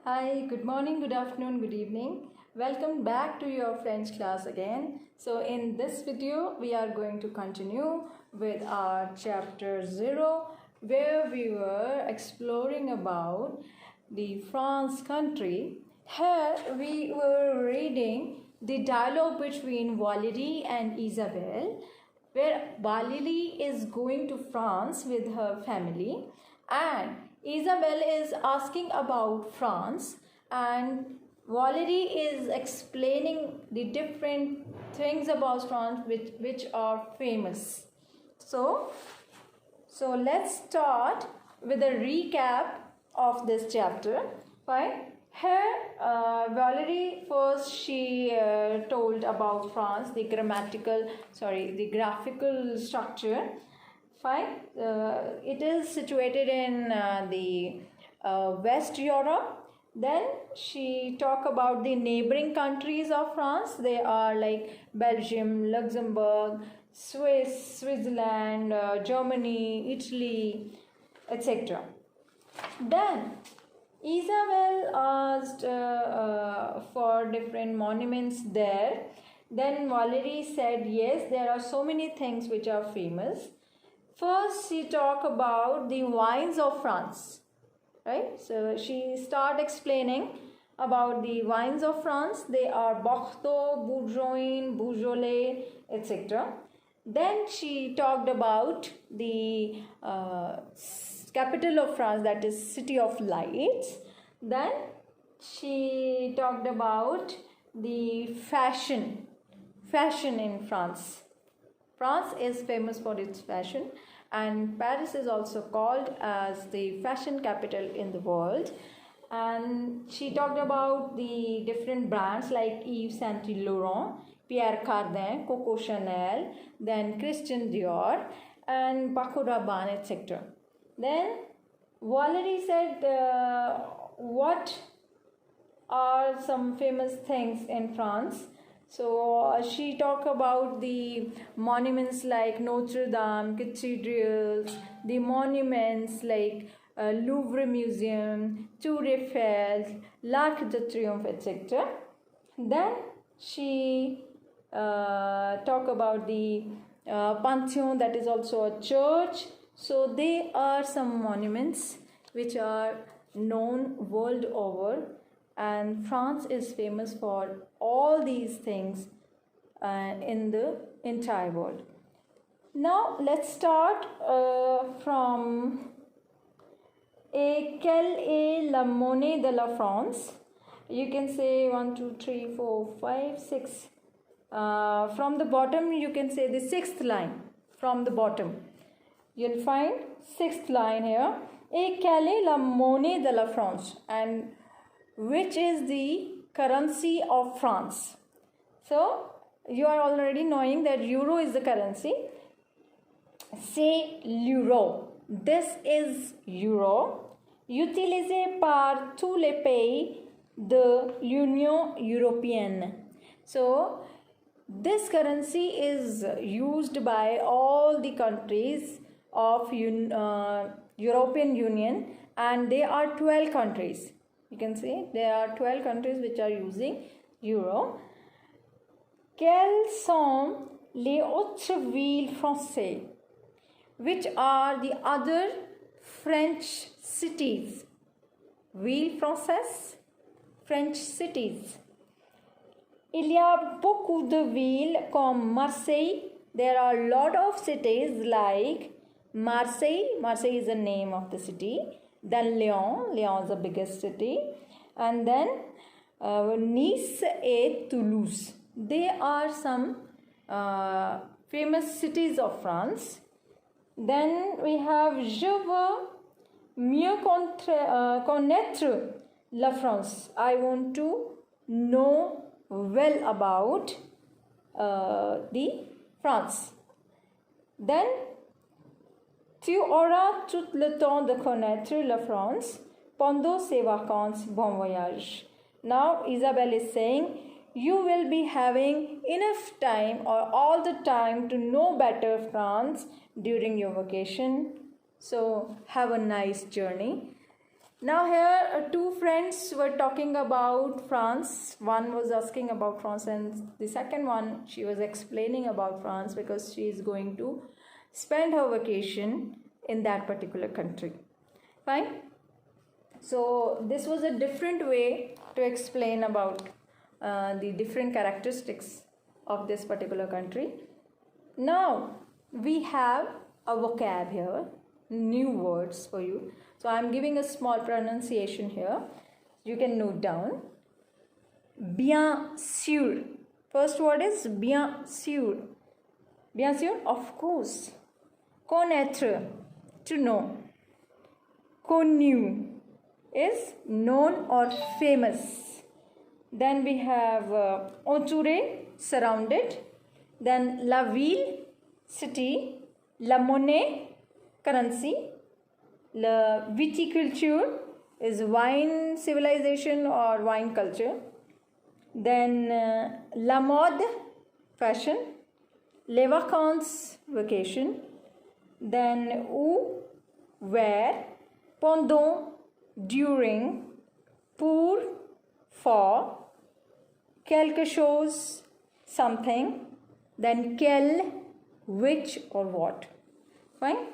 Hi, good morning, good afternoon, good evening. Welcome back to your French class again. So in this video, we are going to continue with our chapter 0 where we were exploring about the France country. Here we were reading the dialogue between Valerie and Isabelle, where Valerie is going to France with her family and Isabelle is asking about France and Valerie is explaining the different things about France which are famous. So let's start with a recap of this chapter. Fine. Here, Valerie first she told about France, the graphical structure. Fine. It is situated in the West Europe. Then she talked about the neighboring countries of France. They are like Belgium, Luxembourg, Switzerland, Germany, Italy, etc. Then Isabel asked for different monuments there. Then Valerie said, yes, there are so many things which are famous. First, she talked about the wines of France, right? So she started explaining about the wines of France. They are Bordeaux, Bourgogne, Beaujolais, etc. Then she talked about the capital of France, that is City of Lights. Then she talked about the fashion in France. France is famous for its fashion and Paris is also called as the fashion capital in the world. And she talked about the different brands like Yves Saint Laurent, Pierre Cardin, Coco Chanel, then Christian Dior and Paco Rabanne, etc. Then Valerie said what are some famous things in France. So she talked about the monuments like Notre Dame, cathedrals, the monuments like Louvre Museum, Tour Eiffel, l'Arc de Triomphe, etc. Then she talked about the Pantheon, that is also a church. So they are some monuments which are known world over. And France is famous for all these things in the entire world. Now let's start from quelle est la monnaie de la France? You can say 1, 2, 3, 4, 5, 6. From the bottom you can say the sixth line from the bottom. You'll find sixth line here. Et quelle est la monnaie de la France? And which is the currency of France? So you are already knowing that euro is the currency. C'est l'euro. This is euro utilisé par tous les pays de l'Union Européenne. So this currency is used by all the countries of European Union, and there are 12 countries. You can see there are 12 countries which are using euro. Quelles sont les autres villes françaises? Which are the other French cities? Villes françaises, French cities. Il y a beaucoup de villes comme Marseille. There are a lot of cities like Marseille. Marseille is the name of the city. Then Lyon is the biggest city, and then Nice and Toulouse. They are some famous cities of France. Then we have Je veux mieux connaître la France. I want to know well about the France. Then tu auras tout le temps de connaître la France pendant ces vacances. Bon voyage. Now Isabelle is saying you will be having enough time or all the time to know better France during your vacation. So have a nice journey. Now here two friends were talking about France. One was asking about France and the second one, she was explaining about France because she is going to spend her vacation in that particular country. Fine. So this was a different way to explain about the different characteristics of this particular country. Now we have a vocab here, new words for you. So I am giving a small pronunciation here. You can note down. Bien sûr. First word is bien sûr. Bien sûr, of course. Connaître, to know. Connu is known or famous. Then we have entouré, surrounded. Then la ville, city. La monnaie, currency. La viticulture is wine civilization or wine culture. Then la mode, fashion. Les vacances, vacation. Then où, where. Pendant, during. Pour, for. Quelque chose, something. Then quel, which or what. Fine.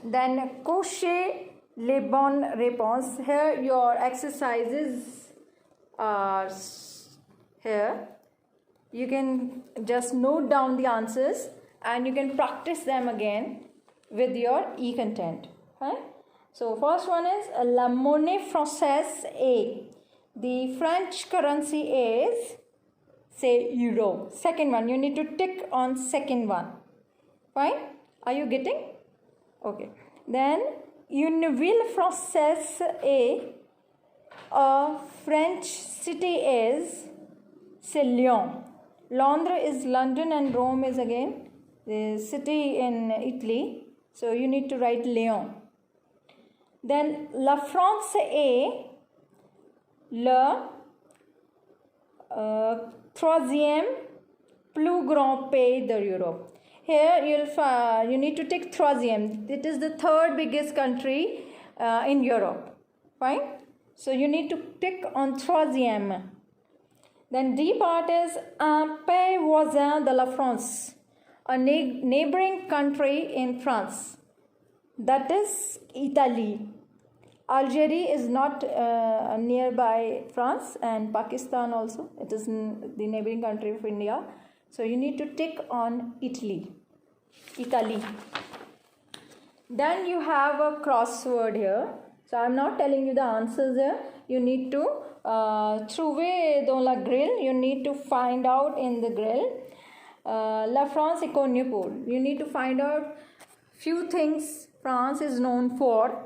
Then cochez les bonnes réponses. Here your exercises are here. You can just note down the answers and you can practice them again with your e-content. Fine. So first one is la monnaie française est. The French currency is, say, euro. Second one, you need to tick on second one. Fine. Are you getting? Okay. Then, une ville française est, a French city is, c'est Lyon. Londres is London and Rome is again the city in Italy. So you need to write Lyon. Then, la France est le troisième plus grand pays de l'Europe. Here you need to take troisième. It is the third biggest country in Europe. Fine. So you need to tick on troisième. Then D part is un pays voisin de la France, a neighboring country in France. That is Italy. Algeria is not nearby France, and Pakistan also. It is the neighboring country of India. So you need to tick on Italy. Then you have a crossword here. So I am not telling you the answers here. You need to trouver dans la grille. You need to find out in the grille. La France est connue pour. You need to find out few things France is known for.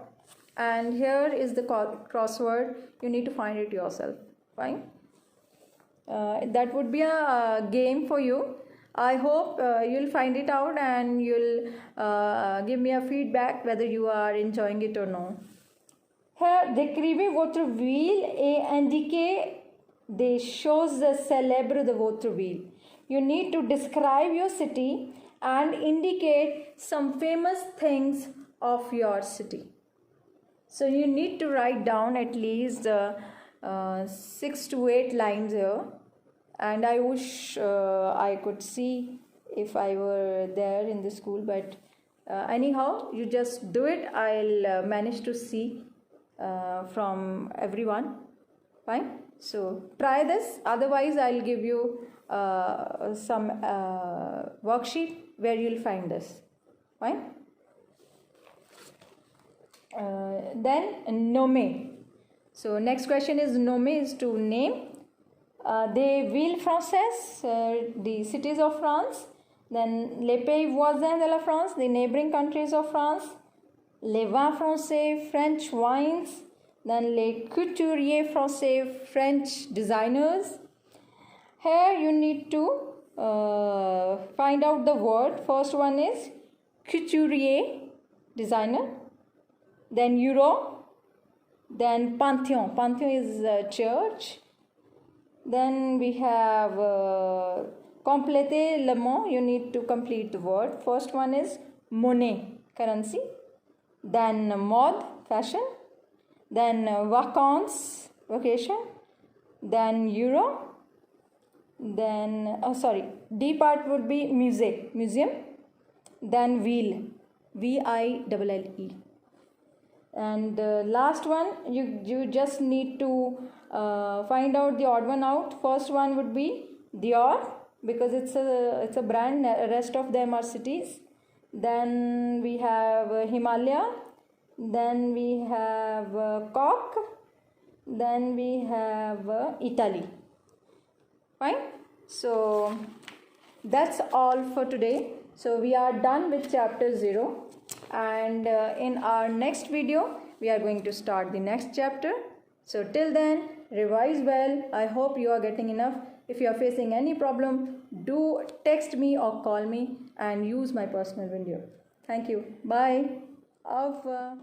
And here is the crossword. You need to find it yourself. Fine. That would be a game for you. I hope you'll find it out and you'll give me a feedback whether you are enjoying it or no. Here, décrivez votre ville et indiquez des choses célèbres de votre ville. You need to describe your city and indicate some famous things of your city. So you need to write down at least 6 to 8 lines here. And I wish I could see if I were there in the school, but anyhow, you just do it. I'll manage to see from everyone. Fine. So try this. Otherwise, I'll give you some worksheet where you'll find this. Fine. Then nommer. So next question is nommer is to name. Des villes françaises, the cities of France. Then les pays voisins de la France, the neighboring countries of France. Les vins français, French wines. Then les couturiers français, French designers. Here you need to find out the word. First one is couturier, designer. Then euro. Then Pantheon. Pantheon is a church. Then we have compléter le mot. You need to complete the word. First one is monnaie, currency. Then mode, fashion. then vacances, vacation, then euro, then D part would be museum, then wheel, VILLE. And last one, you just need to find out the odd one out. First one would be Dior, because it's a brand. Rest of them are cities. Then we have Himalaya, then we have Cock, then we have Italy. Fine. So that's all for today. So we are done with chapter 0, and in our next video we are going to start the next chapter. So till then, revise well. I hope you are getting enough. If you are facing any problem, do text me or call me and use my personal video. Thank you. Bye. Au revoir.